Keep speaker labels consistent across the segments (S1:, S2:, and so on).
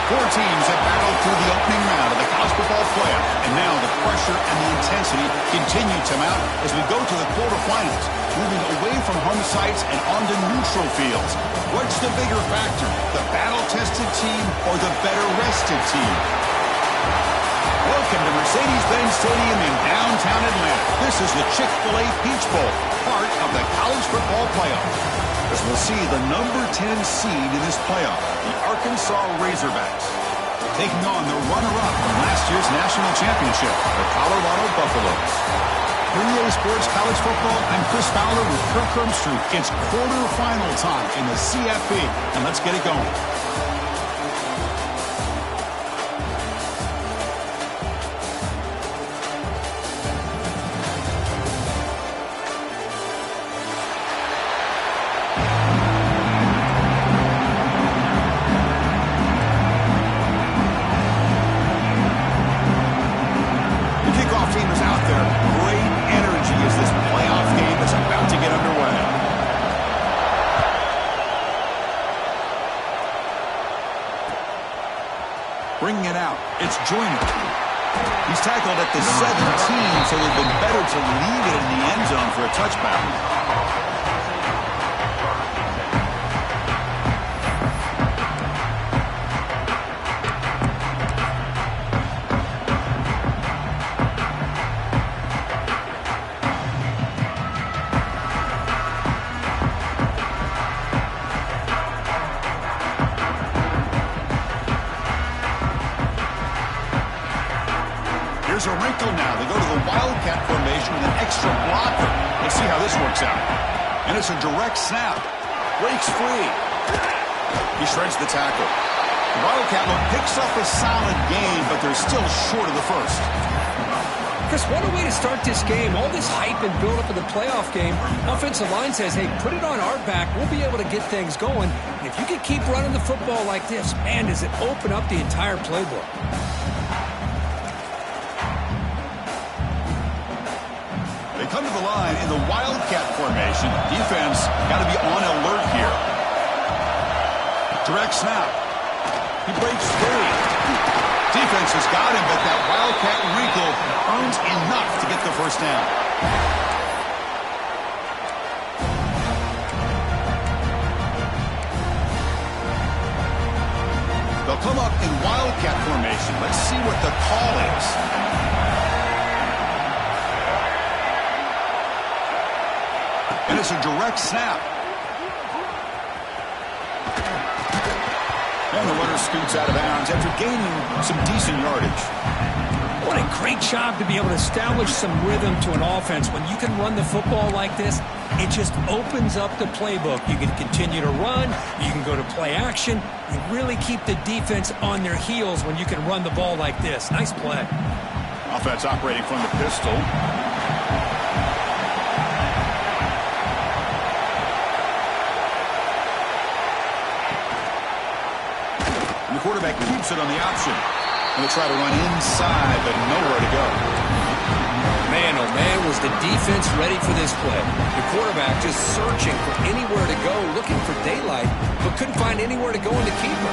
S1: Four teams have battled through the opening round of the college football playoff, and now the pressure and the intensity continue to mount as we go to the quarterfinals, moving away from home sites and onto neutral fields. What's the bigger factor, the battle-tested team or the better-rested team? Welcome to Mercedes-Benz Stadium in downtown Atlanta. This is the Chick-fil-A Peach Bowl, part of the college football playoff. As we'll see the number 10 seed in this playoff, the Arkansas Razorbacks, taking on the runner-up from last year's national championship, the Colorado Buffaloes. For EA Sports College Football, I'm Chris Fowler with Kirk Herbstreit. It's quarterfinal time in the CFP, and let's get it going. Bringing it out, it's Joyner. He's tackled at the 17, so it would have been better to leave it in the end zone for a touchback. There's a wrinkle now. They go to the Wildcat formation with an extra blocker. Let's see how this works out. And it's a direct snap. Breaks free. He shreds the tackle. The Wildcat look picks up a solid gain, but they're still short of the first.
S2: Chris, what a way to start this game. All this hype and build-up of the playoff game. Offensive line says, hey, put it on our back. We'll be able to get things going. And if you can keep running the football like this, man, does it open up the entire playbook.
S1: They come to the line in the Wildcat formation. Defense got to be on alert here. Direct snap. He breaks free. Defense has got him, but that Wildcat wrinkle earns enough to get the first down. They'll come up in Wildcat formation. Let's see what the call is. And it's a direct snap. And the runner scoots out of bounds after gaining some decent yardage.
S2: What a great job to be able to establish some rhythm to an offense. When you can run the football like this, it just opens up the playbook. You can continue to run. You can go to play action. You really keep the defense on their heels when you can run the ball like this. Nice play.
S1: Offense operating from the pistol. The quarterback keeps it on the option. Going to try to run inside, but nowhere to go.
S2: Man, oh man, was the defense ready for this play. The quarterback just searching for anywhere to go, looking for daylight, but couldn't find anywhere to go in the keeper.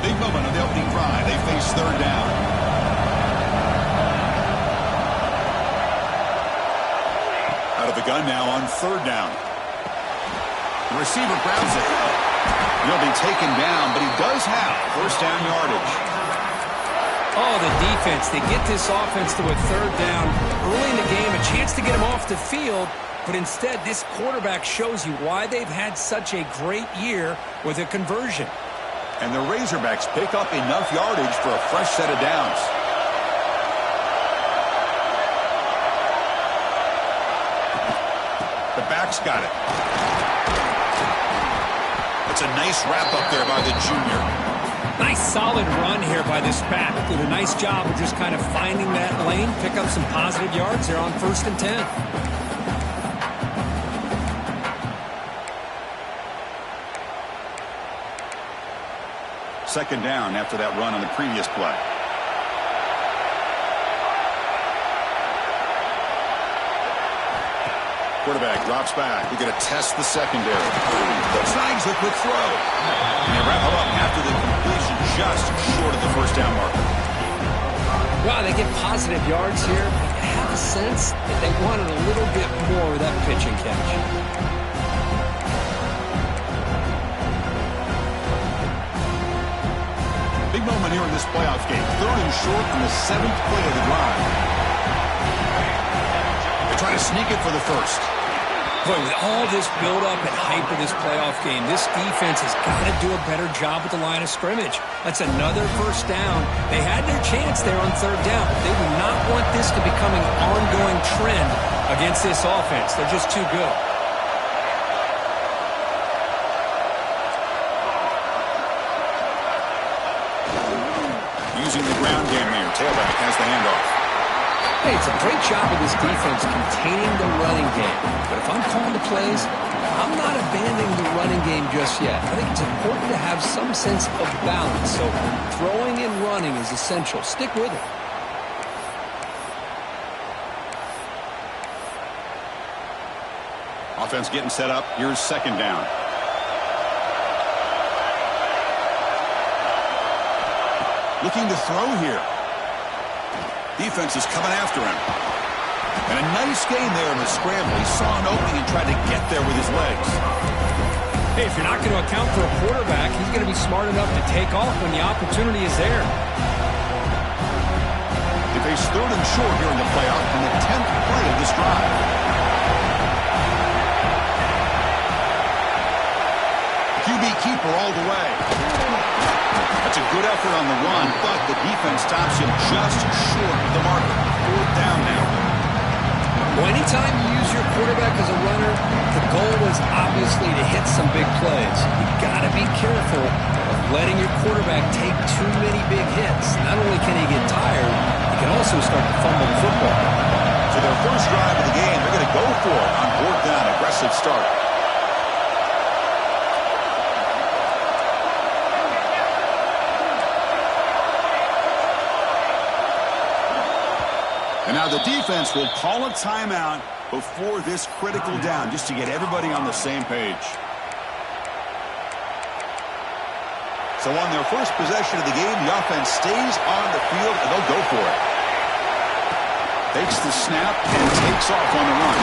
S1: Big moment on the opening drive. They face third down. Out of the gun now on third down. The receiver grabs it. He'll be taken down, but he does have first down yardage.
S2: Oh, the defense. They get this offense to a third down early in the game, a chance to get him off the field, but instead this quarterback shows you why they've had such a great year with a conversion.
S1: And the Razorbacks pick up enough yardage for a fresh set of downs. The back's got it. It's a nice wrap-up there by the junior.
S2: Nice solid run here by this back. Did a nice job of just kind of finding that lane, pick up some positive yards there on 1st and 10.
S1: Second down after that run on the previous play. Quarterback drops back. We're going to test the secondary. Snags the quick throw. And they wrap him up after the completion, just short of the first down marker.
S2: Wow, they get positive yards here. I have a sense that they wanted a little bit more of that pitch and catch.
S1: Big moment here in this playoff game. 3rd and short on the 7th play of the drive. They try to sneak it for the first.
S2: Boy, with all this build-up and hype of this playoff game, this defense has got to do a better job with the line of scrimmage. That's another first down. They had their chance there on 3rd down, but they do not want this to become an ongoing trend against this offense. They're just too good.
S1: Using the ground game here. Tailback has the handoff.
S2: Hey, it's a great job of this defense containing the running game. But if I'm calling the plays, I'm not abandoning the running game just yet. I think it's important to have some sense of balance. So throwing and running is essential. Stick with it.
S1: Offense getting set up. Here's 2nd down. Looking to throw here. Defense is coming after him. And a nice gain there in the scramble. He saw an opening and tried to get there with his legs.
S2: Hey, if you're not going to account for a quarterback, he's going to be smart enough to take off when the opportunity is there.
S1: They face 3rd and short here in the playoff on the 10th play of this drive. QB keeper all the way. That's a good effort on the run, but the defense stops him just short of the marker. 4th down now.
S2: Well, anytime you use your quarterback as a runner, the goal is obviously to hit some big plays. You've got to be careful of letting your quarterback take too many big hits. Not only can he get tired, he can also start to fumble the football.
S1: So their first drive of the game, they're going to go for it on 4th down. Aggressive start. And now the defense will call a timeout before this critical down, just to get everybody on the same page. So on their first possession of the game, the offense stays on the field, and they'll go for it. Takes the snap and takes off on the run.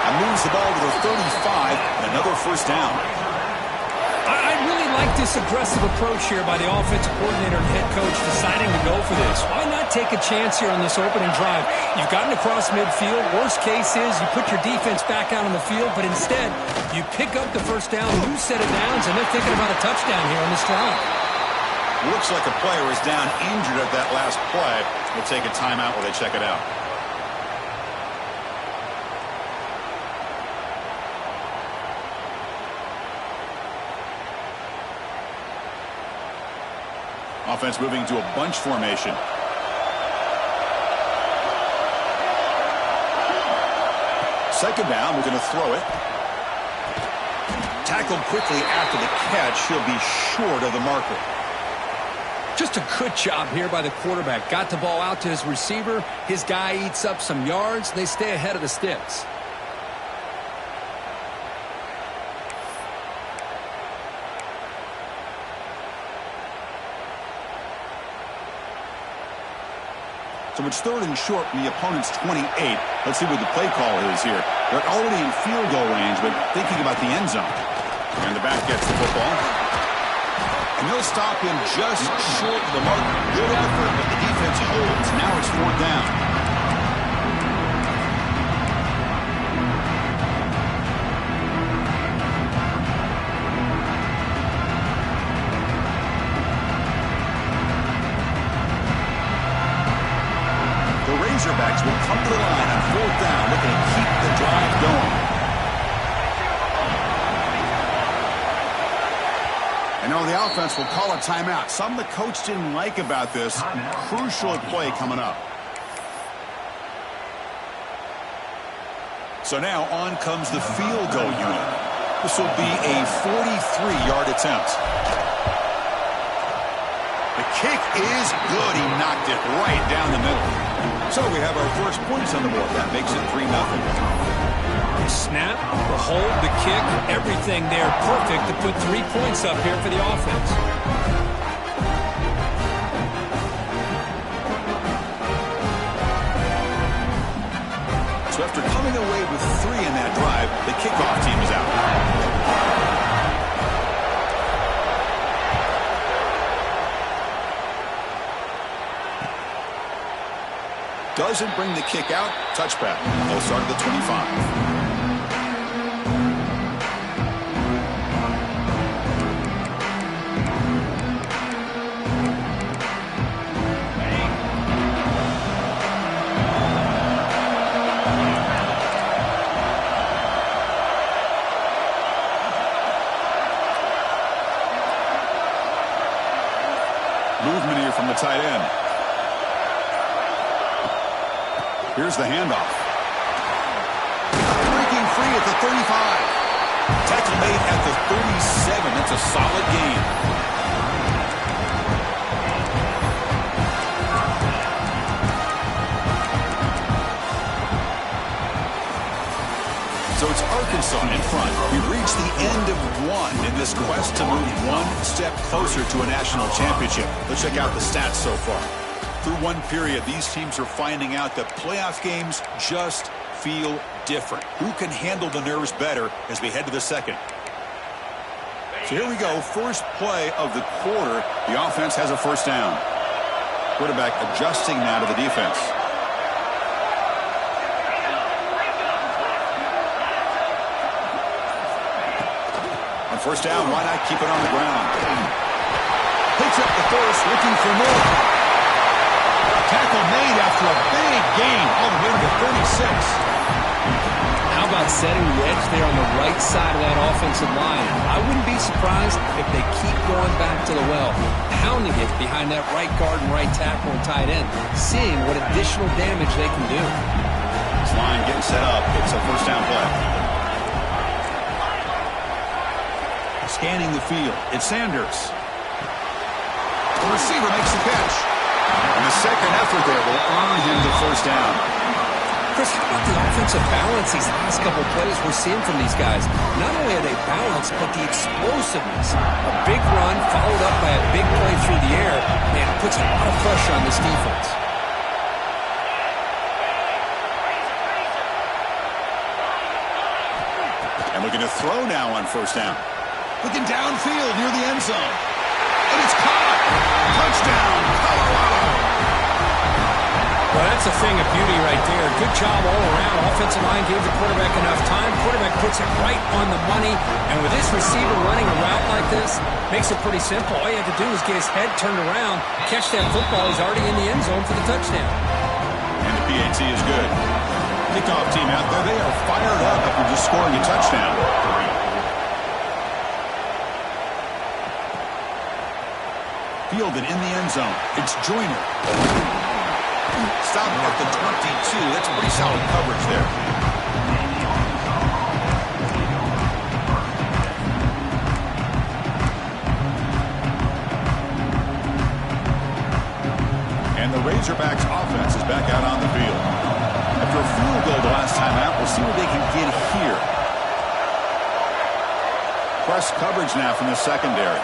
S1: And moves the ball to the 35, and another first down.
S2: I really like this aggressive approach here by the offensive coordinator and head coach deciding to go for this. Why not take a chance here on this opening drive? You've gotten across midfield. Worst case is you put your defense back out on the field, but instead you pick up the first down, lose set of downs, and they're thinking about a touchdown here on this drive.
S1: Looks like a player is down injured at that last play. We'll take a timeout while they check it out. Offense moving to a bunch formation. Second down, we're going to throw it. Tackled quickly after the catch. He'll be short of the marker.
S2: Just a good job here by the quarterback. Got the ball out to his receiver. His guy eats up some yards. They stay ahead of the sticks.
S1: So it's 3rd and short from the opponent's 28. Let's see what the play call is here. They're already in field goal range, but thinking about the end zone. And the back gets the football. And they'll stop him just short of the mark. Good effort, but the defense holds. Now it's 4th down. Razorbacks will come to the line on 4th down, looking to keep the drive going. And now the offense will call a timeout. Something the coach didn't like about this. Crucial play coming up. So now on comes the field goal unit. This will be a 43-yard attempt. The kick is good. He knocked it right down the middle. So we have our first points on the board. That makes it 3-0.
S2: Snap hold, the kick, everything there perfect to put 3 points up here for the offense.
S1: So after coming away with 3 in that drive, the kickoff team is out. Doesn't bring the kick out. Touchback. They'll start at the 25. Movement here from the tight end. Here's the handoff. Breaking free at the 35. Tackle made at the 37. That's a solid gain. So it's Arkansas in front. We've reached the end of one in this quest to move one step closer to a national championship. Let's check out the stats so far. Through one period, these teams are finding out that playoff games just feel different. Who can handle the nerves better as we head to the second? So here we go. First play of the quarter. The offense has a first down. Quarterback adjusting now to the defense. On first down, why not keep it on the ground? Picks up the first, looking for more. Tackle made after a big gain all the way to the 36.
S2: How about setting the edge there on the right side of that offensive line? I wouldn't be surprised if they keep going back to the well, pounding it behind that right guard and right tackle and tight end, seeing what additional damage they can do.
S1: This line getting set up. It's a first down play. Scanning the field. It's Sanders. The receiver makes the catch. And the second effort there will earn him the first down.
S2: Chris, how about the offensive balance these last couple of plays we're seeing from these guys? Not only are they balanced, but the explosiveness. A big run followed up by a big play through the air. Man, it puts a lot of pressure on this defense.
S1: And looking to throw now on first down. Looking downfield near the end zone. And it's caught. Touchdown, Colorado.
S2: Well, that's a thing of beauty right there. Good job all around. Offensive line gave the quarterback enough time. Quarterback puts it right on the money. And with this receiver running a route like this, makes it pretty simple. All you have to do is get his head turned around, catch that football. He's already in the end zone for the touchdown.
S1: And the PAT is good. Kickoff team out there, they are fired up after just scoring a touchdown. Fielded in the end zone. It's Joyner. Stopping at the 22. That's pretty solid coverage there. And the Razorbacks offense is back out on the field. After a field goal the last time out, we'll see what they can get here. Press coverage now from the secondary.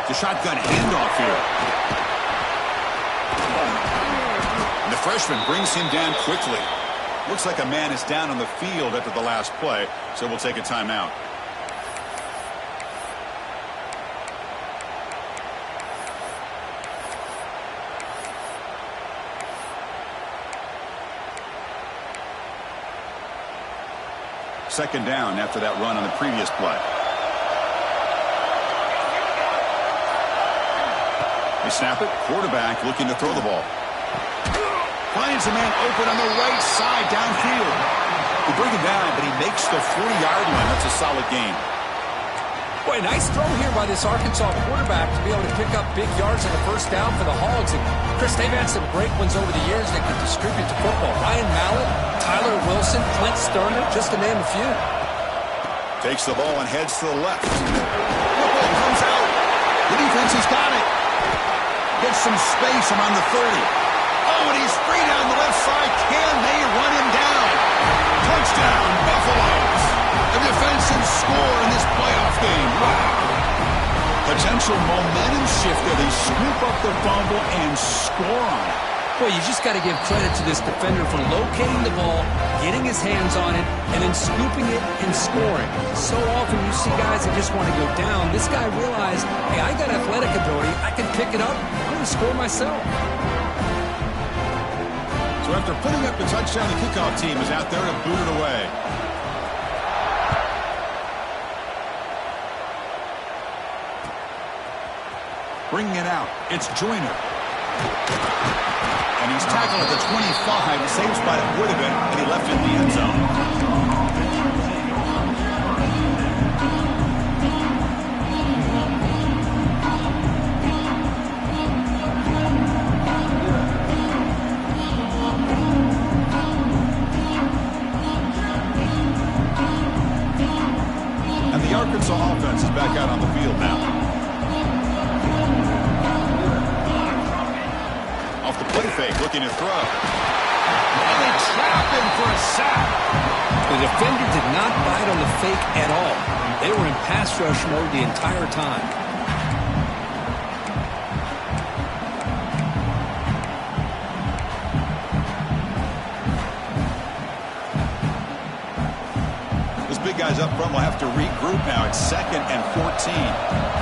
S1: The shotgun handoff here. And the freshman brings him down quickly. Looks like a man is down on the field after the last play, so we'll take a timeout. Second down after that run on the previous play. They snap it. Quarterback looking to throw the ball. Finds a man open on the right side downfield. They bring him down, but he makes the 40-yard line. That's a solid gain.
S2: Boy, nice throw here by this Arkansas quarterback to be able to pick up big yards on the first down for the Hogs. And Chris, they've had some great ones over the years that can distribute the football. Ryan Mallett, Tyler Wilson, Clint Sterner, just to name a few.
S1: Takes the ball and heads to the left. Football comes out. The defense has got it. Gets some space around the 30. Oh, and he's free down the left side. Can they run him down? Touchdown, Buffalo. game. Wow. Potential momentum shifter. They scoop up the fumble and score on it.
S2: Well, you just got to give credit to this defender for locating the ball, getting his hands on it, and then scooping it and scoring. So often you see guys that just want to go down. This guy realized, hey, I got athletic ability. I can pick it up. I'm going to score myself.
S1: So after putting up the touchdown, the kickoff team is out there to boot it away. Bringing it out, it's Joyner. And he's tackled at the 25. Same spot it would have been, and he left it in the end zone. And the Arkansas offense is back out on the field now. Off the play fake, looking to throw. And they trap him for a sack.
S2: The defender did not bite on the fake at all. They were in pass rush mode the entire time.
S1: Those big guys up front will have to regroup now. It's 2nd and 14.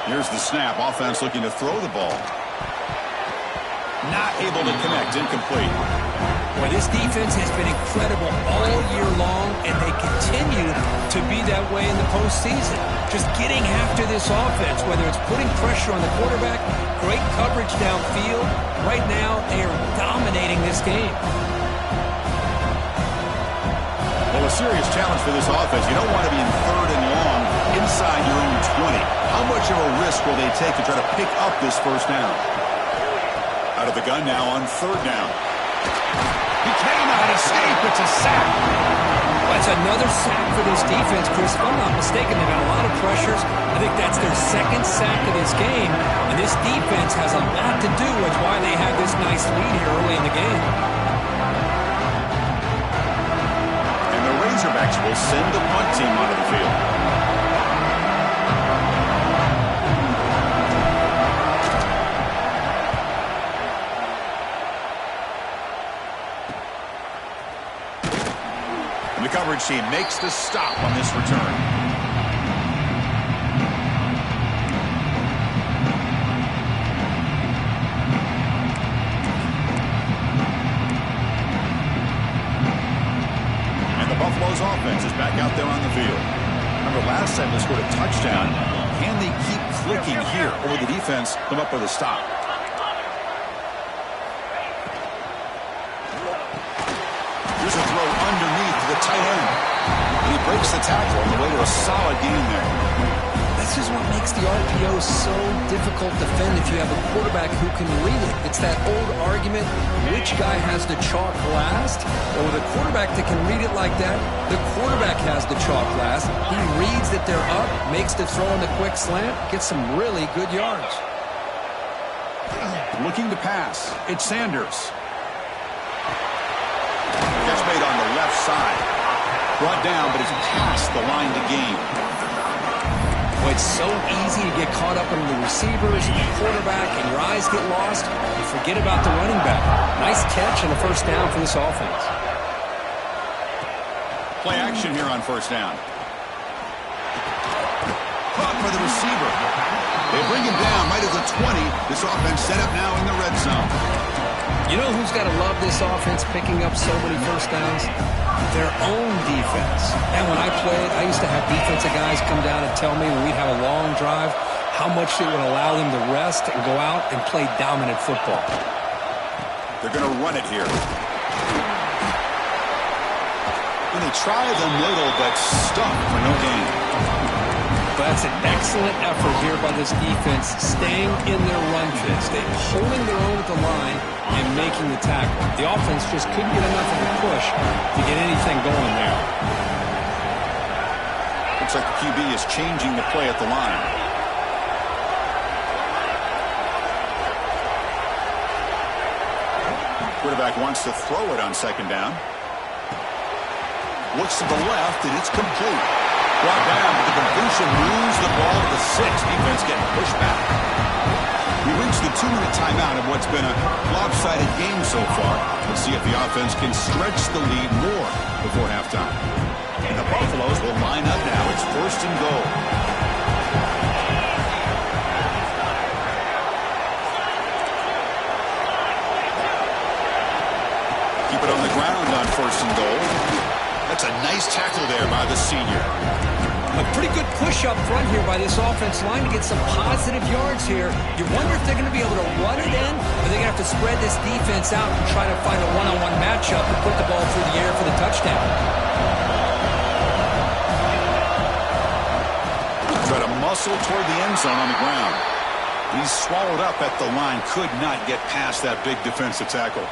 S1: Here's the snap. Offense looking to throw the ball. Not able to connect. Incomplete.
S2: Boy, this defense has been incredible all year long, and they continue to be that way in the postseason. Just getting after this offense, whether it's putting pressure on the quarterback, great coverage downfield. Right now, they are dominating this game.
S1: Well, a serious challenge for this offense. You don't want to be in 3rd and long inside your own 20. How much of a risk will they take to try to pick up this first down? Out of the gun now on 3rd down. He cannot escape. It's a sack.
S2: Well, it's another sack for this defense, Chris. If I'm not mistaken, they've got a lot of pressures. I think that's their 2nd sack of this game. And this defense has a lot to do with why they have this nice lead here early in the game.
S1: And the Razorbacks will send the punt team onto the field. The coverage team makes the stop on this return. And the Buffalo's offense is back out there on the field. Remember last time they scored a touchdown. Can they keep clicking here, or will the defense come up with a stop? Here's a throw underneath the tight end. And he breaks the tackle on the way to a solid gain there.
S2: This is what makes the RPO so difficult to defend if you have a quarterback who can read it. It's that old argument, which guy has the chalk last? Or with a quarterback that can read it like that, the quarterback has the chalk last. He reads that they're up, makes the throw on the quick slant, gets some really good yards.
S1: Looking to pass. It's Sanders. Catch made on the left side. Brought down, but it's past the line to gain.
S2: Well, it's so easy to get caught up in the receivers and the quarterback, and your eyes get lost. You forget about the running back. Nice catch and a first down for this offense.
S1: Play action here on 1st down. Caught for the receiver. They bring him down right at the 20. This offense set up now in the red zone.
S2: You know who's got to love this offense picking up so many first downs? Their own defense. And when I played, I used to have defensive guys come down and tell me when we'd have a long drive how much it would allow them to rest and go out and play dominant football.
S1: They're going to run it here. And they try the middle, but stuck for no gain.
S2: That's an excellent effort here by this defense, staying in their run fits. They're holding their own at the line and making the tackle. The offense just couldn't get enough of a push to get anything going there.
S1: Looks like the QB is changing the play at the line. Quarterback wants to throw it on second down. Looks to the left, and it's complete. Brought down. The completion moves the ball to the 6. Defense getting pushed back. We reached the 2-minute timeout of what's been a lopsided game so far. Let's see if the offense can stretch the lead more before halftime. And the Buffaloes will line up now. It's first and goal. Keep it on the ground on first and goal. That's a nice tackle there by the senior.
S2: A pretty good push up front here by this offense line to get some positive yards here. You wonder if they're going to be able to run it in, or they're going to have to spread this defense out and try to find a one-on-one matchup and put the ball through the air for the touchdown.
S1: Try to muscle toward the end zone on the ground. He's swallowed up at the line. Could not get past that big defensive tackle.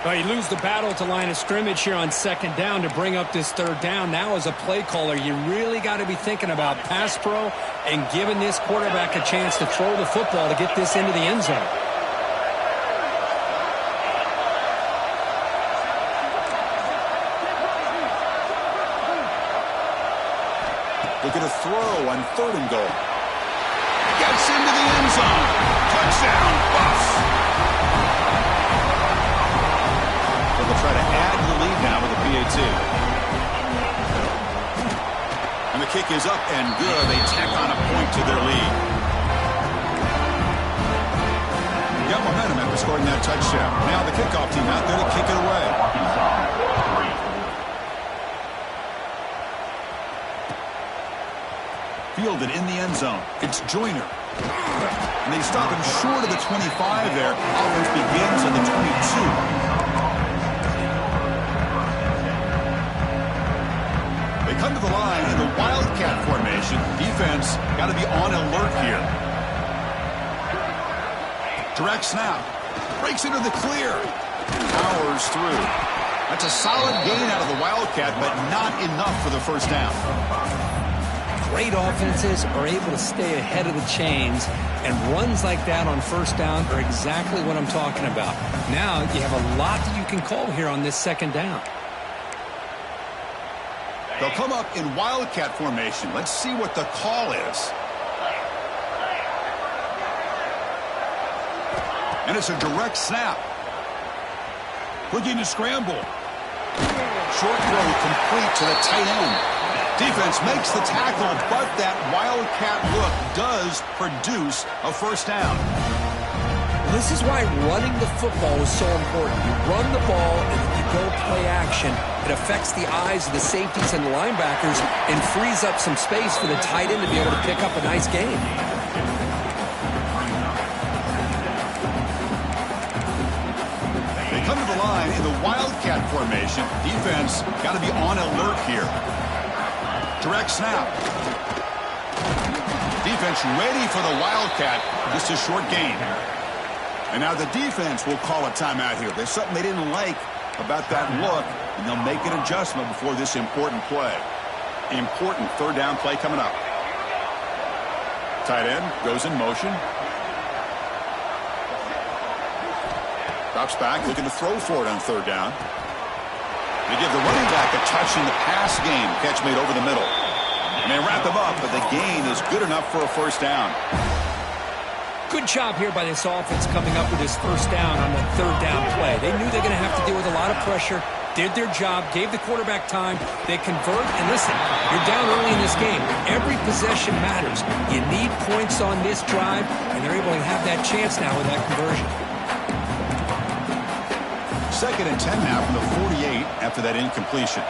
S2: Well, you lose the battle to line of scrimmage here on second down to bring up this third down. Now as a play caller, you really got to be thinking about pass pro and giving this quarterback a chance to throw the football to get this into the end zone.
S1: Looking to throw on third and goal. Gets into the end zone. Touchdown, Buffs. They'll try to add to the lead now with a PAT. And the kick is up and good. They tack on a point to their lead. Got momentum after scoring that touchdown. Now the kickoff team out there to kick it away. Fielded in the end zone. It's Joyner. And they stop him short of the 25 there. Offense begins at the 22. Come to the line in the Wildcat formation. Defense got to be on alert here. Direct snap. Breaks into the clear. Powers through. That's a solid gain out of the Wildcat, but not enough for the first down.
S2: Great offenses are able to stay ahead of the chains, and runs like that on first down are exactly what I'm talking about. Now you have a lot that you can call here on this second down.
S1: They'll come up in Wildcat formation. Let's see what the call is. And it's a direct snap. Looking to scramble. Short throw complete to the tight end. Defense makes the tackle, but that Wildcat look does produce a first down.
S2: This is why running the football is so important. You run the ball and you go play action. It affects the eyes of the safeties and the linebackers and frees up some space for the tight end to be able to pick up a nice gain.
S1: They come to the line in the Wildcat formation. Defense got to be on alert here. Direct snap. Defense ready for the Wildcat. Just a short gain. And now the defense will call a timeout here. There's something they didn't like about that look, and they'll make an adjustment before this important play. Important third down play coming up. Tight end goes in motion. Drops back, looking to throw for it on third down. They give the running back a touch in the pass game. Catch made over the middle. And they wrap him up, but the gain is good enough for a first down.
S2: Good job here by this offense coming up with this first down on the third down play. They knew they were going to have to deal with a lot of pressure, did their job, gave the quarterback time. They convert, and listen, you're down early in this game. Every possession matters. You need points on this drive, and they're able to have that chance now with that conversion.
S1: 2nd and 10 now from the 48 after that incompletion.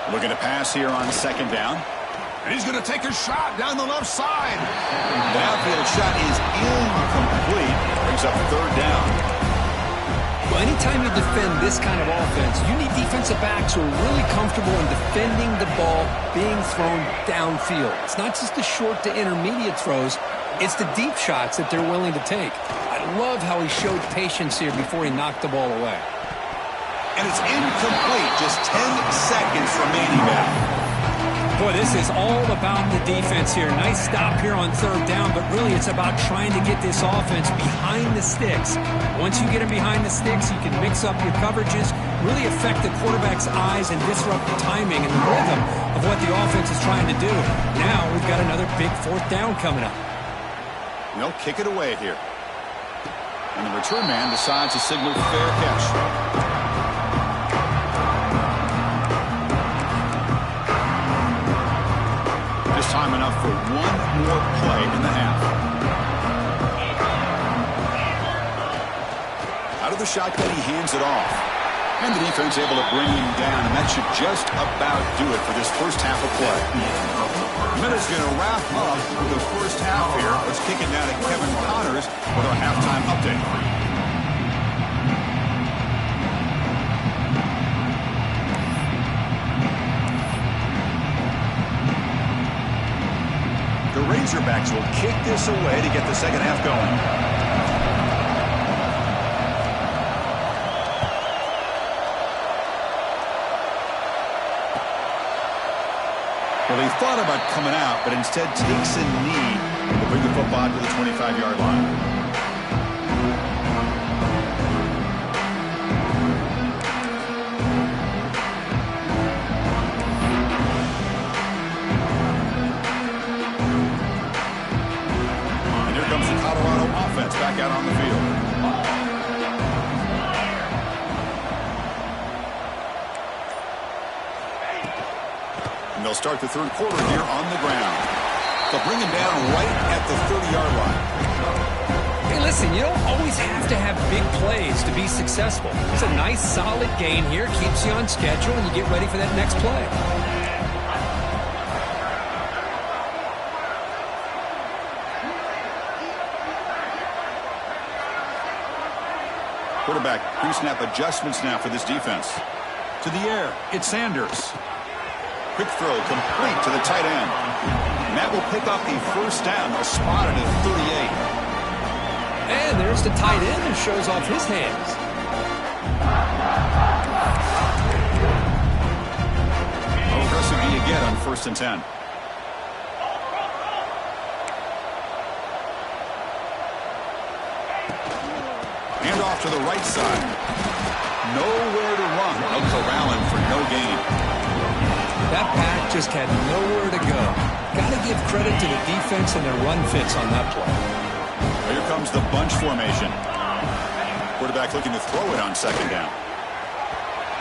S1: Looking to pass here on second down. And he's going to take a shot down the left side. The outfield shot is incomplete. Brings up third down.
S2: Well, anytime you defend this kind of offense, you need defensive backs who are really comfortable in defending the ball being thrown downfield. It's not just the short to intermediate throws. It's the deep shots that they're willing to take. I love how he showed patience here before he knocked the ball away.
S1: And it's incomplete. Just 10 seconds remaining now.
S2: Boy, this is all about the defense here. Nice stop here on third down, but really it's about trying to get this offense behind the sticks. Once you get them behind the sticks, you can mix up your coverages, really affect the quarterback's eyes and disrupt the timing and the rhythm of what the offense is trying to do. Now we've got another big fourth down coming up.
S1: They'll kick it away here. And the return man decides to signal fair catch. Just time enough for one more play in the half. Out of the shotgun, he hands it off. And the defense able to bring him down, and that should just about do it for this first half of play. Minute's going to wrap up with the first half here. Let's kick it down to Kevin Connors with our halftime update. The Razorbacks will kick this away to get the second half going. Well, he thought about coming out, but instead takes a knee to bring the football to the 25-yard line. Back out on the field. And they'll start the third quarter here on the ground. They'll bring him down right at the 30-yard line.
S2: Hey, listen, you don't always have to have big plays to be successful. It's a nice, solid gain here, keeps you on schedule, and you get ready for that next play.
S1: Quarterback pre-snap adjustments now for this defense. To the air, it's Sanders. Quick throw complete to the tight end. And that will pick up the first down. They'll spot it at 38.
S2: And there's the tight end who shows off his hands.
S1: How aggressive do you get on 1st and 10? Hand off to the right side. Nowhere to run. No corralling for no gain.
S2: That pack just had nowhere to go. Got to give credit to the defense and their run fits on that play.
S1: Well, here comes the bunch formation. Quarterback looking to throw it on 2nd down.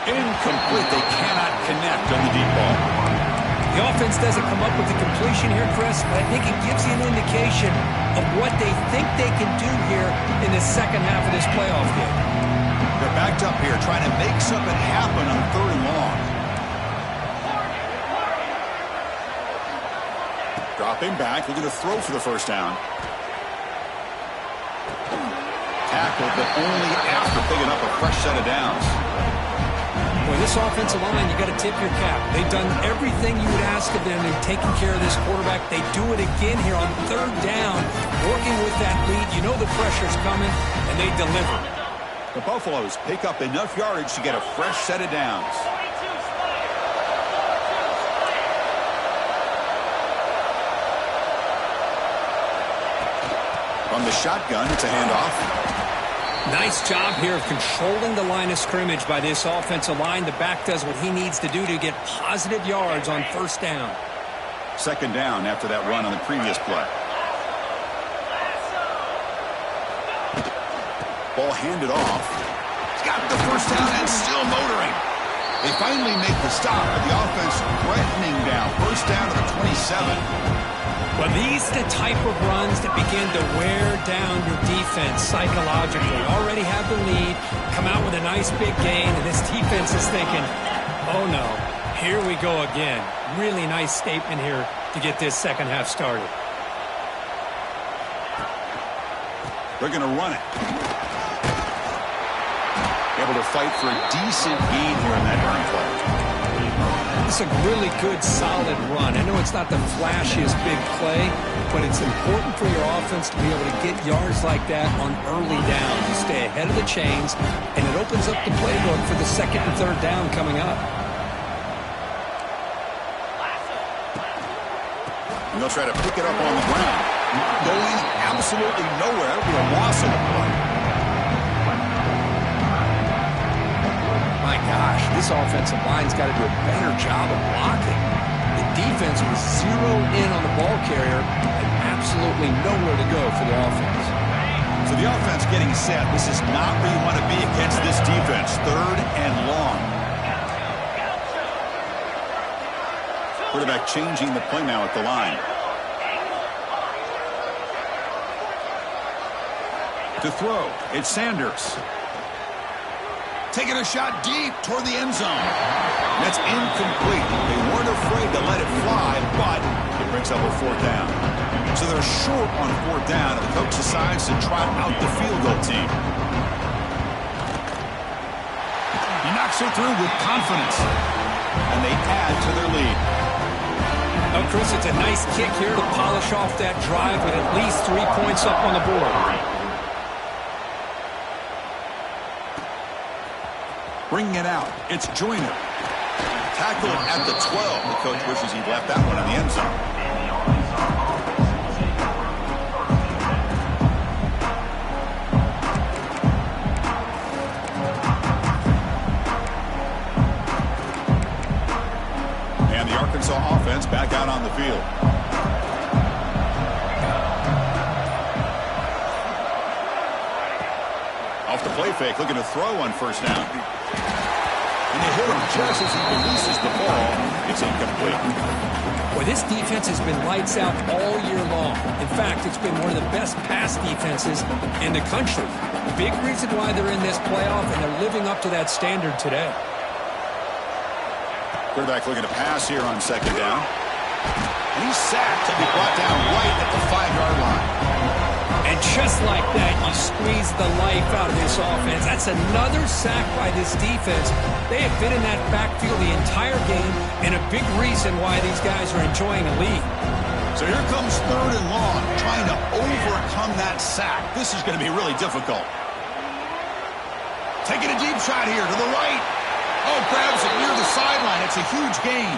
S1: Incomplete. They cannot connect on the deep ball.
S2: The offense doesn't come up with the completion here, Chris, but I think it gives you an indication of what they think they can do here in the second half of this playoff game.
S1: They're backed up here trying to make something happen on 3rd and long. Dropping back, looking to throw for the first down. Tackled, but only after picking up a fresh set of downs.
S2: Boy, this offensive line, you got to tip your cap. They've done everything you would ask of them in taking care of this quarterback. They do it again here on 3rd down, working with that lead. You know the pressure's coming, and they deliver.
S1: The Buffaloes pick up enough yardage to get a fresh set of downs. From the shotgun, it's a handoff.
S2: Nice job here of controlling the line of scrimmage by this offensive line. The back does what he needs to do to get positive yards on 1st down.
S1: 2nd down after that run on the previous play. Ball handed off. He's got the first down and still motoring. They finally make the stop, but the offense threatening down. 1st down to the 27.
S2: Well, these are the type of runs that begin to wear down your defense psychologically. Already have the lead, come out with a nice big gain, and this defense is thinking, oh no, here we go again. Really nice statement here to get this second half started.
S1: They're going to run it. Able to fight for a decent gain here in that run play.
S2: It's a really good, solid run. I know it's not the flashiest big play, but it's important for your offense to be able to get yards like that on early downs. You stay ahead of the chains, and it opens up the playbook for the second and third down coming up.
S1: And they'll try to pick it up on the ground. Going absolutely nowhere with a loss of the play.
S2: My gosh, this offensive line's got to do a better job of blocking. The defense was zeroed in on the ball carrier and absolutely nowhere to go for the offense.
S1: So the offense getting set. This is not where you want to be against this defense. Third and long. Quarterback changing the play now at the line. To throw, it's Sanders. Taking a shot deep toward the end zone. That's incomplete. They weren't afraid to let it fly, but it brings up a fourth down. So they're short on fourth down, and the coach decides to trot out the field goal team. He knocks it through with confidence, and they add to their lead.
S2: Oh, Chris, it's a nice kick here to polish off that drive with at least 3 points up on the board.
S1: Bringing it out, it's Joyner. Tackled at the 12. The coach wishes he'd left that one in the end zone. And the Arkansas offense back out on the field. Off the play fake, looking to throw on first down. And they hit him just as he releases the ball. It's incomplete.
S2: Boy, this defense has been lights out all year long. In fact, it's been one of the best pass defenses in the country. Big reason why they're in this playoff, and they're living up to that standard today.
S1: Quarterback looking to pass here on second down. And he's sacked to be brought down right at the 5-yard line.
S2: And just like that, you squeeze the life out of this offense. That's another sack by this defense. They have been in that backfield the entire game, and a big reason why these guys are enjoying a lead.
S1: So here comes third and long, trying to overcome that sack. This is going to be really difficult. Taking a deep shot here to the right. Oh, grabs it near the sideline. It's a huge gain.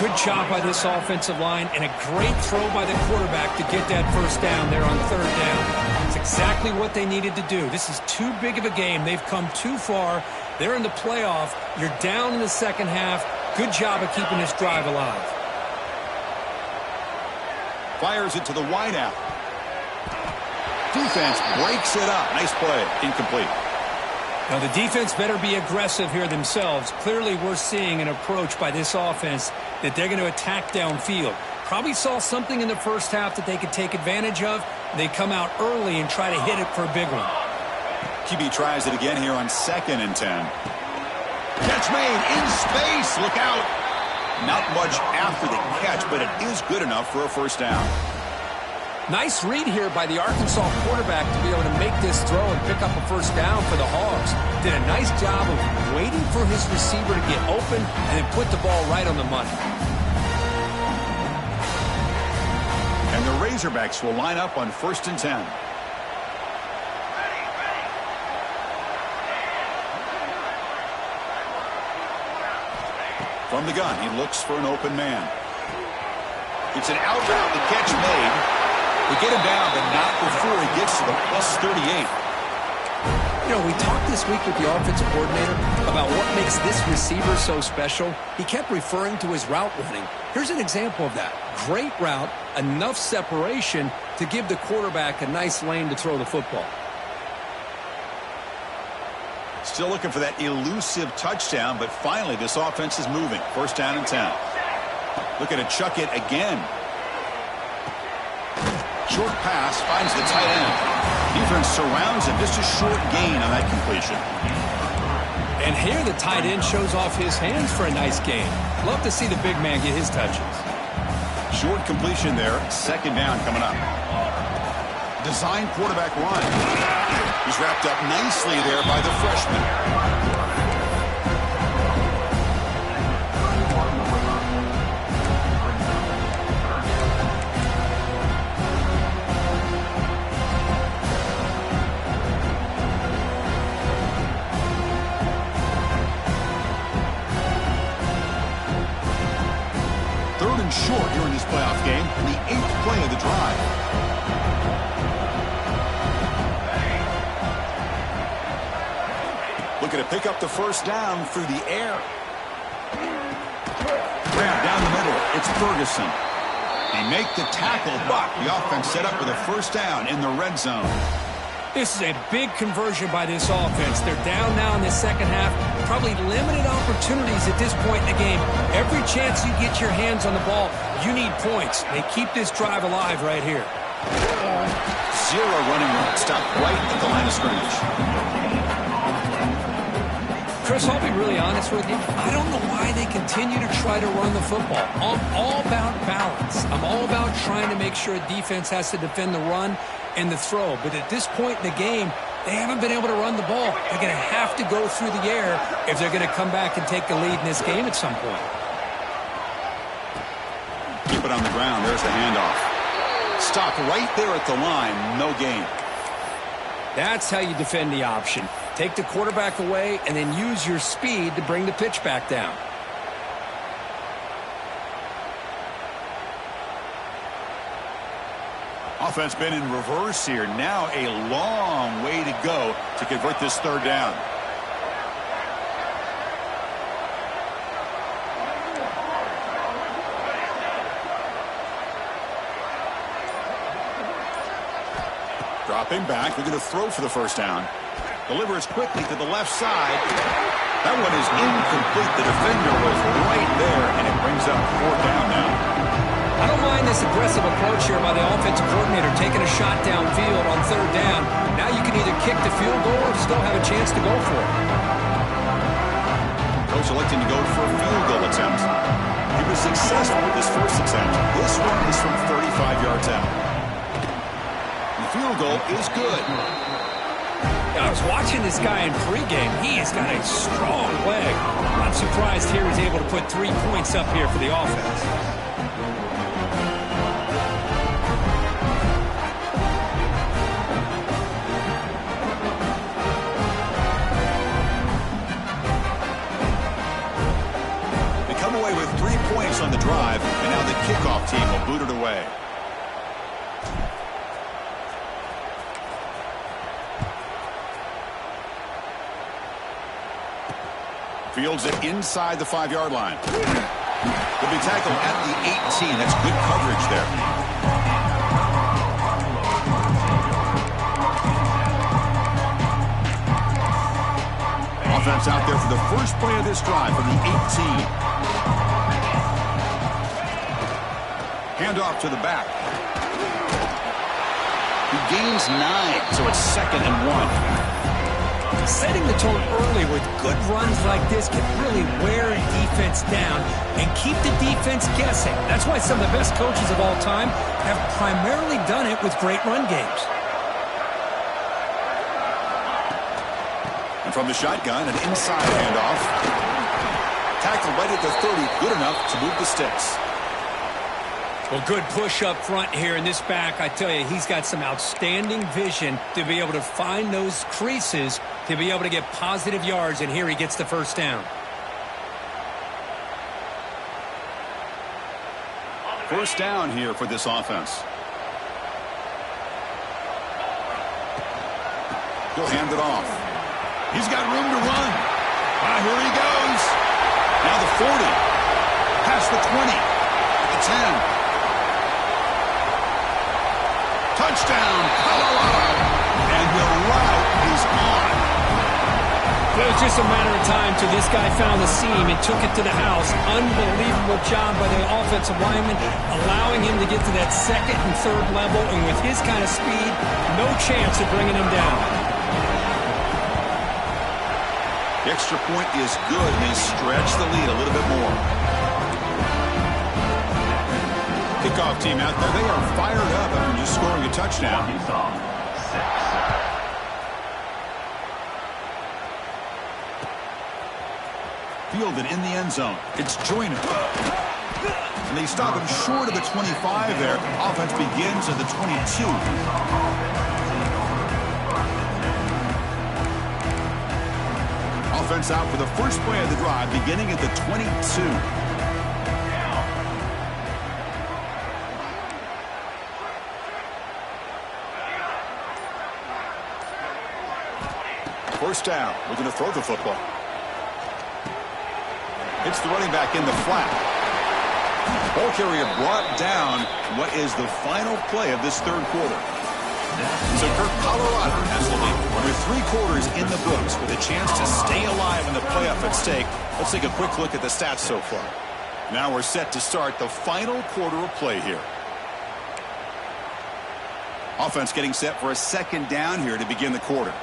S2: Good job by this offensive line, and a great throw by the quarterback to get that first down there on third down. It's exactly what they needed to do. This is too big of a game. They've come too far. They're in the playoff. You're down in the second half. Good job of keeping this drive alive.
S1: Fires it to the wideout. Defense breaks it up. Nice play. Incomplete.
S2: Now, the defense better be aggressive here themselves. Clearly, we're seeing an approach by this offense that they're going to attack downfield. Probably saw something in the first half that they could take advantage of. They come out early and try to hit it for a big one.
S1: QB tries it again here on 2nd and 10. Catch made in space. Look out. Not much after the catch, but it is good enough for a first down.
S2: Nice read here by the Arkansas quarterback to be able to make this throw and pick up a first down for the Hogs. Did a nice job of waiting for his receiver to get open and then put the ball right on the money.
S1: And the Razorbacks will line up on 1st and 10. From the gun, he looks for an open man. It's an out route, the catch made. They get him down, but not before he gets to the plus 38.
S2: You know, we talked this week with the offensive coordinator about what makes this receiver so special. He kept referring to his route running. Here's an example of that. Great route, enough separation to give the quarterback a nice lane to throw the football.
S1: Still looking for that elusive touchdown, but finally this offense is moving. 1st down and 10. Looking to chuck it again. Short pass finds the tight end. Defense surrounds him. Just a short gain on that completion.
S2: And here the tight end shows off his hands for a nice gain. Love to see the big man get his touches.
S1: Short completion there. 2nd down coming up. Design quarterback run. He's wrapped up nicely there by the freshman. short here in this playoff game, the 8th play of the drive. Looking to pick up the first down through the air. Grab down the middle. It's Ferguson. They make the tackle, but the offense set up with a first down in the red zone.
S2: This is a big conversion by this offense. They're down now in the second half. Probably limited opportunities at this point in the game. Every chance you get your hands on the ball, you need points. They keep this drive alive right here.
S1: Zero running room. Stop right at the line of scrimmage.
S2: Chris, I'll be really honest with you. I don't know why they continue to try to run the football. I'm all about balance. I'm all about trying to make sure a defense has to defend the run and the throw. But at this point in the game, they haven't been able to run the ball. They're going to have to go through the air if they're going to come back and take the lead in this game at some point.
S1: Keep it on the ground. There's the handoff. Stop right there at the line. No gain.
S2: That's how you defend the option. Take the quarterback away and then use your speed to bring the pitch back down.
S1: Offense been in reverse here. Now a long way to go to convert this third down. Dropping back. They're going to throw for the first down. Delivers quickly to the left side. That one is incomplete. The defender was right there, and it brings up 4th down now.
S2: I don't mind this aggressive approach here by the offensive coordinator, taking a shot downfield on 3rd down. Now you can either kick the field goal or still have a chance to go for it.
S1: Coach electing to go for a field goal attempt. He was successful with his first attempt. This one is from 35 yards out. The field goal is good.
S2: I was watching this guy in pregame. He has got a strong leg. I'm surprised here he's able to put 3 points up here for the offense.
S1: They come away with 3 points on the drive, and now the kickoff team will boot it away. Fields it inside the 5-yard line. Will be tackled at the 18. That's good coverage there. Offense out there for the first play of this drive from the 18. Handoff to the back. He gains 9, so it's 2nd and 1.
S2: Setting the tone early with good runs like this can really wear a defense down and keep the defense guessing. That's why some of the best coaches of all time have primarily done it with great run games.
S1: And from the shotgun, an inside handoff. Tackled right at the 30, good enough to move the sticks.
S2: Well, good push up front here in this back. I tell you, he's got some outstanding vision to be able to find those creases to be able to get positive yards, and here he gets the first down.
S1: First down here for this offense. He'll hand it off. He's got room to run. Here he goes. Now the 40. Past the 20. The 10. Touchdown, Colorado. And the route is on.
S2: It was just a matter of time till this guy found the seam and took it to the house. Unbelievable job by the offensive lineman, allowing him to get to that 2nd and 3rd level. And with his kind of speed, no chance of bringing him down.
S1: The extra point is good, and they stretch the lead a little bit more. Kickoff team out there, they are fired up after just scoring a touchdown. Fielded in the end zone. It's Joyner. And they stop him short of the 25 there. Offense begins at the 22. Offense out for the first play of the drive, beginning at the 22. first down. Looking to throw the football. It's the running back in the flat. Ball carrier brought down. What is the final play of this third quarter? So Kirk, Colorado has the lead. Under 3 quarters in the books with a chance to stay alive in the playoff at stake. Let's take a quick look at the stats so far. Now we're set to start the final quarter of play here. Offense getting set for a second down here to begin the quarter.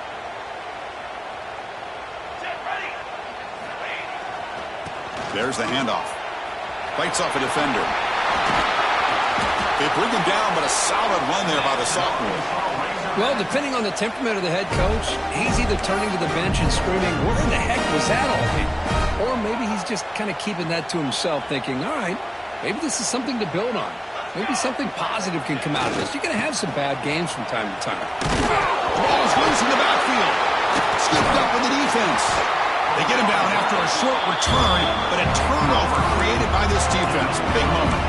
S1: There's the handoff. Fights off a defender. They bring him down, but a solid run there by the sophomore.
S2: Well, depending on the temperament of the head coach, he's either turning to the bench and screaming, where in the heck was that all game? Or maybe he's just kind of keeping that to himself, thinking, all right, maybe this is something to build on. Maybe something positive can come out of this. You're going to have some bad games from time to time.
S1: The ball is loose in the backfield. Scooped up in the defense. They get him down after a short return, but a turnover created by this defense. Big moment.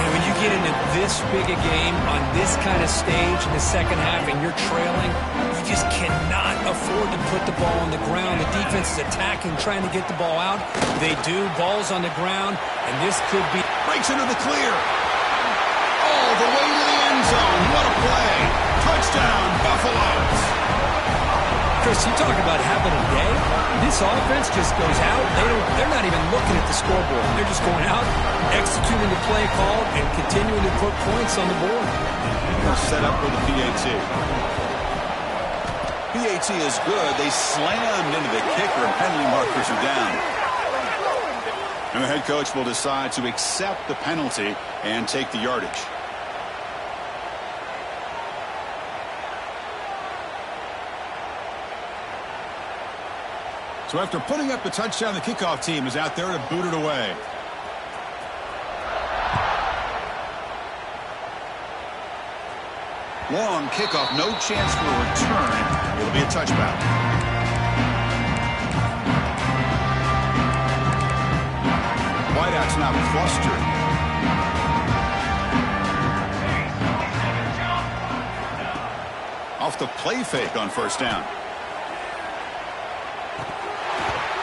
S2: Man, when you get into this big a game on this kind of stage in the second half and you're trailing, you just cannot afford to put the ball on the ground. The defense is attacking, trying to get the ball out. They do. Ball's on the ground, and this could be...
S1: Breaks into the clear. All the way to the end zone. What a play. Touchdown, Buffaloes.
S2: Chris, you talk about having a day. This offense just goes out. They're not even looking at the scoreboard. They're just going out, executing the play call, and continuing to put points on the board.
S1: They're set up with the PAT. PAT is good. They slammed into the kicker, and penalty markers are down. And the head coach will decide to accept the penalty and take the yardage. So after putting up the touchdown, the kickoff team is out there to boot it away. Long kickoff, no chance for a return. It'll be a touchback. Wideout's now flustered. Off the play fake on first down.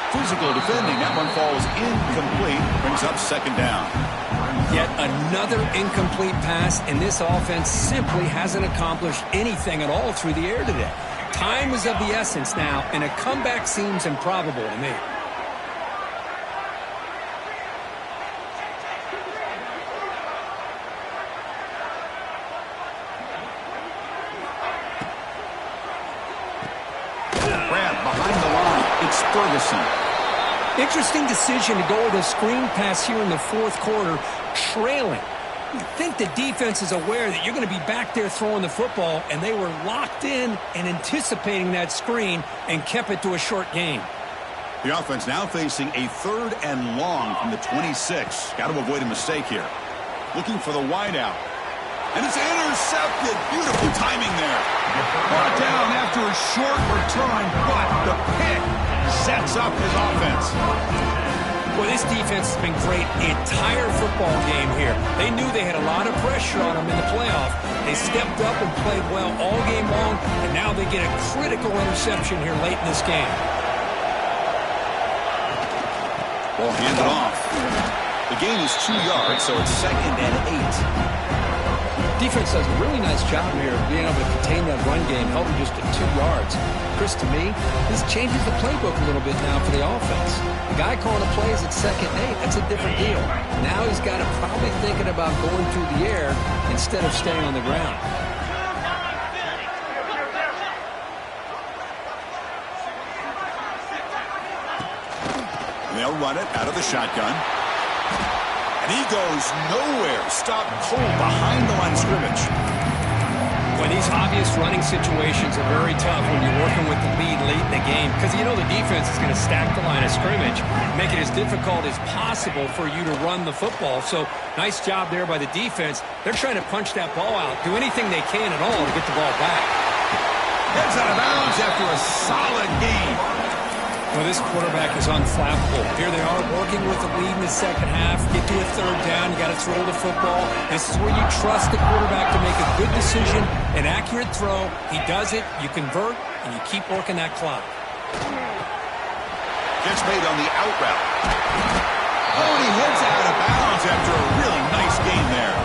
S1: Physical defending. That one falls incomplete. Brings up second down.
S2: Yet another incomplete pass, and this offense simply hasn't accomplished anything at all through the air today. Time is of the essence now, and a comeback seems improbable to me.
S1: Grab behind the line. It's Ferguson.
S2: Interesting decision to go with a screen pass here in the fourth quarter, trailing. You think the defense is aware that you're going to be back there throwing the football, and they were locked in and anticipating that screen and kept it to a short game.
S1: The offense now facing a 3rd and long from the 26. Got to avoid a mistake here. Looking for the wideout. And it's intercepted. Beautiful timing there. Brought down after a short return, but the pick sets up his offense.
S2: Well, this defense has been great the entire football game here. They knew they had a lot of pressure on them in the playoff. They stepped up and played well all game long, and now they get a critical interception here late in this game.
S1: Ball handed off. The gain is 2 yards, so it's 2nd and 8.
S2: Defense does a really nice job here of being able to contain that run game, held them just at 2 yards. Chris, to me, this changes the playbook a little bit now for the offense. The guy calling the plays at 2nd and 8, that's a different deal. Now he's got to probably thinking about going through the air instead of staying on the ground.
S1: They'll run it out of the shotgun. And he goes nowhere. Stopped cold behind the line of scrimmage.
S2: Well, these obvious running situations are very tough when you're working with the lead late in the game, because you know the defense is going to stack the line of scrimmage, make it as difficult as possible for you to run the football. So nice job there by the defense. They're trying to punch that ball out, do anything they can at all to get the ball back.
S1: Heads out of bounds after a solid game.
S2: Well, this quarterback is unflappable. Here they are working with the lead in the second half. Get to a 3rd down. You got to throw the football. This is where you trust the quarterback to make a good decision, an accurate throw. He does it. You convert, and you keep working that clock.
S1: Gets made on the out route. Oh, and he heads out of bounds after a really nice gain there.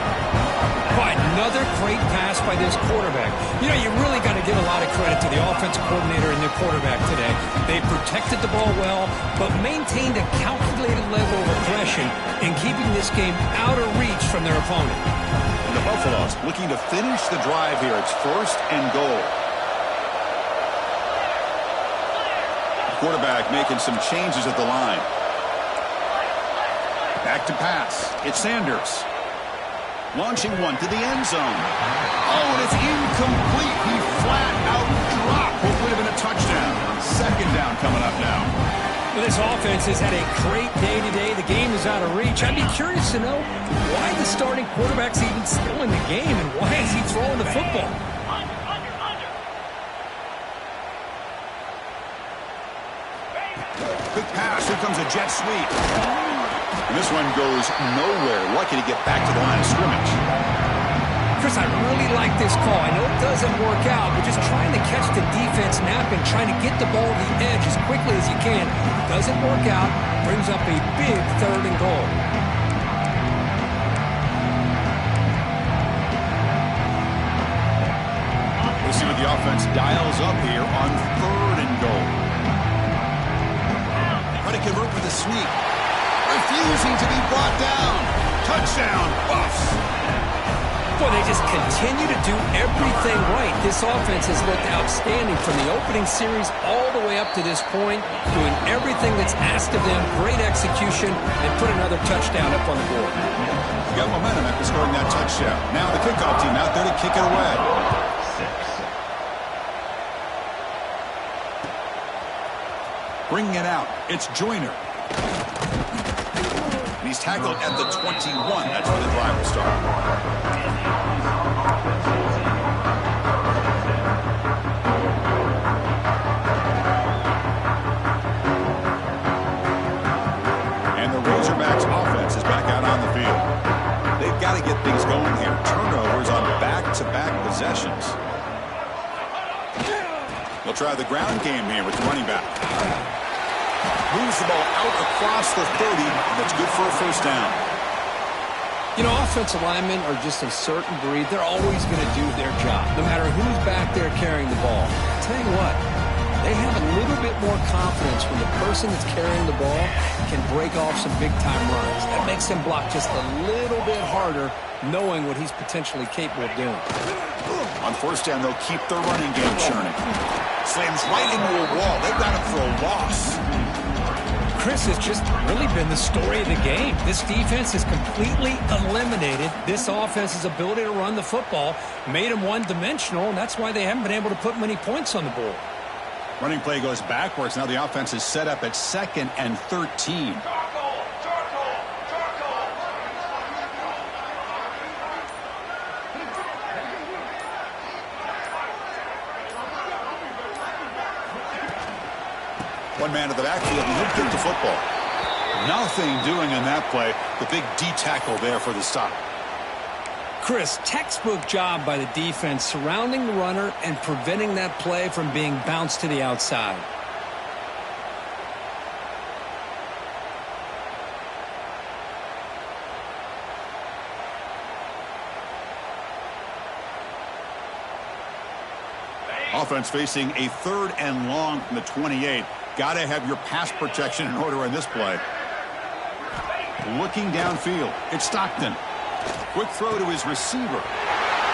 S2: Quite another great pass by this quarterback. You know, you really got to give a lot of credit to the offensive coordinator and the quarterback today. They protected the ball well, but maintained a calculated level of aggression in keeping this game out of reach from their opponent.
S1: And the Buffaloes looking to finish the drive here. It's 1st and goal. Quarterback making some changes at the line. Back to pass. It's Sanders. Launching one to the end zone. Oh, and it's incomplete. He flat out dropped what would have been a touchdown. 2nd down coming up now.
S2: Well, this offense has had a great day today. The game is out of reach. I'd be curious to know why the starting quarterback's even still in the game and why is he throwing the football?
S1: Quick pass. Here comes a jet sweep. And this one goes nowhere. Lucky to get back to the line of scrimmage.
S2: Chris, I really like this call. I know it doesn't work out, but just trying to catch the defense napping, trying to get the ball to the edge as quickly as you can. Doesn't work out. Brings up a big 3rd and goal.
S1: We'll see what the offense dials up here on 3rd and goal. Try to convert with a sweep. Refusing to be brought down. Touchdown, Buffs.
S2: Boy, they just continue to do everything right. This offense has looked outstanding from the opening series all the way up to this point, doing everything that's asked of them. Great execution, and put another touchdown up on the board.
S1: You got momentum after scoring that touchdown. Now the kickoff team out there to kick it away. Bringing it out, it's Joyner. He's tackled at the 21. That's where the drive will start. And the Razorbacks offense is back out on the field. They've got to get things going here. Turnovers on back-to-back possessions. They'll try the ground game here with the running back. Moves the ball out across the 30. That's good for a 1st down.
S2: You know, offensive linemen are just a certain breed. They're always going to do their job, no matter who's back there carrying the ball. I'll tell you what, they have a little bit more confidence when the person that's carrying the ball can break off some big-time runs. That makes them block just a little bit harder, knowing what he's potentially capable of doing.
S1: On 1st down, they'll keep their running game churning. Slams right into a wall. They've got him for a loss.
S2: Chris, has just really been the story of the game. This defense has completely eliminated this offense's ability to run the football, made them one-dimensional, and that's why they haven't been able to put many points on the board.
S1: Running play goes backwards. Now the offense is set up at 2nd and 13. One man to the backfield, and he'll get the football. Nothing doing in that play. The big D tackle there for the stop.
S2: Chris, textbook job by the defense surrounding the runner and preventing that play from being bounced to the outside.
S1: Offense facing a 3rd and long from the 28. Got to have your pass protection in order on this play. Looking downfield, it's Stockton. Quick throw to his receiver.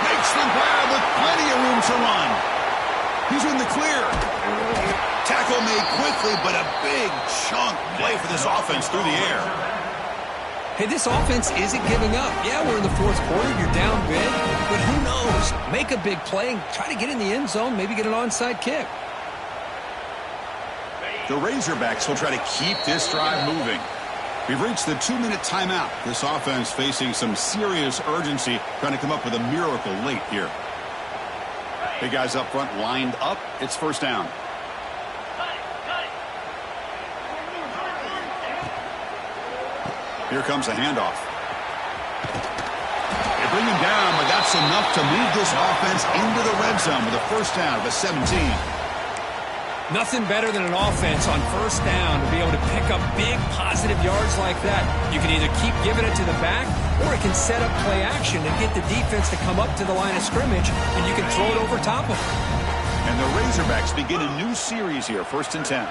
S1: Makes the grab with plenty of room to run. He's in the clear. Tackle made quickly, but a big chunk play for this offense through the air.
S2: Hey, this offense isn't giving up. Yeah, we're in the 4th quarter. You're down big. But who knows? Make a big play and try to get in the end zone, maybe get an onside kick.
S1: The Razorbacks will try to keep this drive moving. We've reached the 2-minute timeout. This offense facing some serious urgency, trying to come up with a miracle late here. Big guys up front lined up. It's 1st down. Here comes a handoff. They bring him down, but that's enough to move this offense into the red zone with a 1st down of a 17.
S2: Nothing better than an offense on first down to be able to pick up big positive yards like that. You can either keep giving it to the back, or it can set up play action and get the defense to come up to the line of scrimmage, and you can throw it over top of them.
S1: And the Razorbacks begin a new series here, 1st and 10.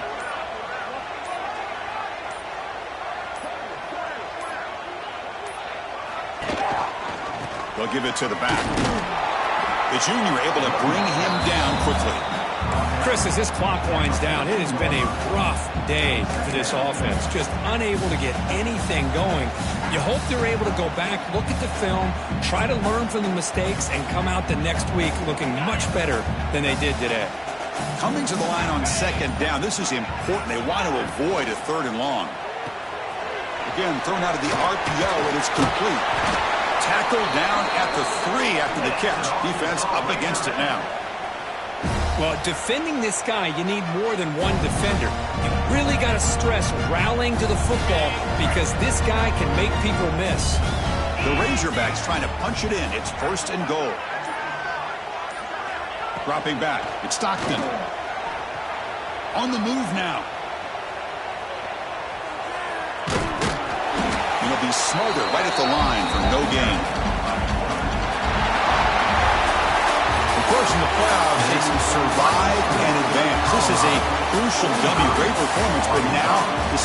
S1: They'll give it to the back. The junior able to bring him down quickly.
S2: Chris, as this clock winds down, it has been a rough day for this offense. Just unable to get anything going. You hope they're able to go back, look at the film, try to learn from the mistakes, and come out the next week looking much better than they did today.
S1: Coming to the line on 2nd down, this is important. They want to avoid a 3rd and long. Again, thrown out of the RPO, and it's complete. Tackled down at the 3 after the catch. Defense up against it now.
S2: Well, defending this guy, you need more than one defender. You really got to stress rallying to the football because this guy can make people miss.
S1: The Razorbacks trying to punch it in. It's 1st and goal. Dropping back. It's Stockton. On the move now. It'll be smothered right at the line for no gain. Of course, in the playoffs, they survive and advance. This is a crucial W. Great performance, but now the